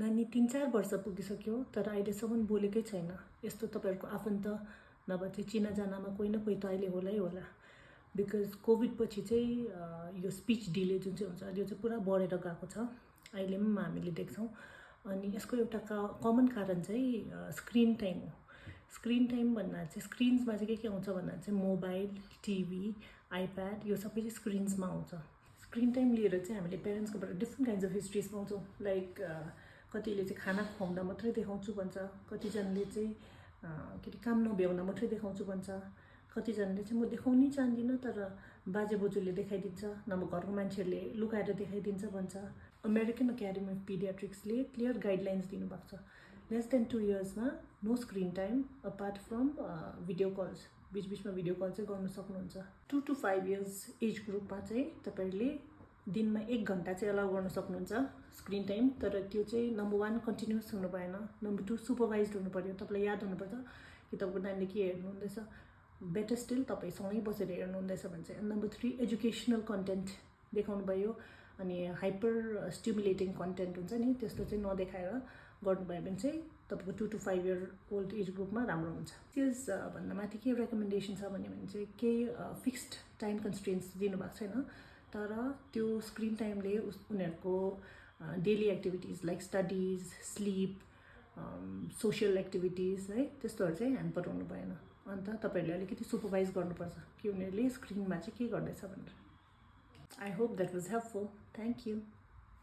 नानी 3-4 वर्ष पुगिसक्यो तर अहिलेसम्म बोलेकै छैन। यस्तो तपाईहरुको आफन्त नभए चाहिँ चिनाजानामा कोही न कोही त अहिले होला बिकज कोभिड पछि चाहिँ यो स्पिच डिले जुन चाहिँ हुन्छ यो चाहिँ पुरा बढेर गएको छ। अहिले पनि हामीले देख्छौँ। अनि यसको एउटा कमन कारण चाहिँ स्क्रिन टाइम हो। स्क्रिन टाइम भन्दा चाहिँ स्क्रिन्समा चाहिँ के आउँछ भन्दा चाहिँ मोबाइल, टिभी, आइप्याड यो सबै चाहिँ स्क्रिन्समा आउँछ। स्क्रिन टाइम लिएर चाहिँ हामीले पेरेन्ट्सकोबाट डिफ्रेन्ट काइन्ड्स अफ हिस्ट्रिज पाउँछौँ। लाइक कतिले चाहिँ खाना खुवाउँदा मात्रै देखाउँछु भन्छ, कतिजनाले चाहिँ के अरे काम नभ्याउँदा मात्रै देखाउँछु भन्छ, कतिजनाले चाहिँ म देखाउनै चाहदिनँ तर बाजे बोजूले देखाइदिन्छ, नभए घरको मान्छेहरूले लुकाएर देखाइदिन्छ भन्छ। अमेरिकन एकाडेमी अफ पिडियाट्रिक्सले क्लियर गाइडलाइन्स दिनुभएको छ। लेस देन 2 इयर्समा no screen time apart from video calls. बिचबिचमा भिडियो कल चाहिँ गर्न सक्नुहुन्छ। 2 to 5 इयर्स एज ग्रुपमा चाहिँ तपाईहरुले दिनमा 1 घण्टा चाहिँ अलाउ गर्न सक्नुहुन्छ स्क्रिन टाइम। तर त्यो चाहिँ नम्बर 1 कन्टिन्युअस हुनु भएन, नम्बर 2 सुपरभाइज्ड हुनु पर्यो। तपाईलाई याद हुनुपर्छ कि तपाईको नानीले के हेर्नु हुँदैछ। बेटर स्टिल तपाईँ सँगै बसेर हेर्नु हुँदैछ भने चाहिँ। नम्बर 3 एजुकेसनल कन्टेन्ट देखाउनु भयो। अनि हाइपर स्टिमुलेटिङ कन्टेन्ट हुन्छ नि त्यस्तो चाहिँ नदेखाएर गर्नुभयो भने चाहिँ तपाईको 2 to 5 इयर ओल्ड एज ग्रुपमा राम्रो हुन्छ। त्यस भन्दा माथि के रेकमेन्डेसन छ भने चाहिँ केही फिक्स्ड टाइम कन्स्ट्रेन्ट्स दिनुभएको छैन। तर त्यो स्क्रिन टाइमले उनीहरूको daily activities like studies, sleep, social activities है त्यस्तोहरू चाहिँ ह्याम्पर हुनु भएन। अन्त तपाईहरुले अलिकति सुपरभाइज गर्नुपर्छ कि उनीहरूले स्क्रिनमा चाहिँ के गर्दैछ भनेर। I hope that was helpful. Thank you.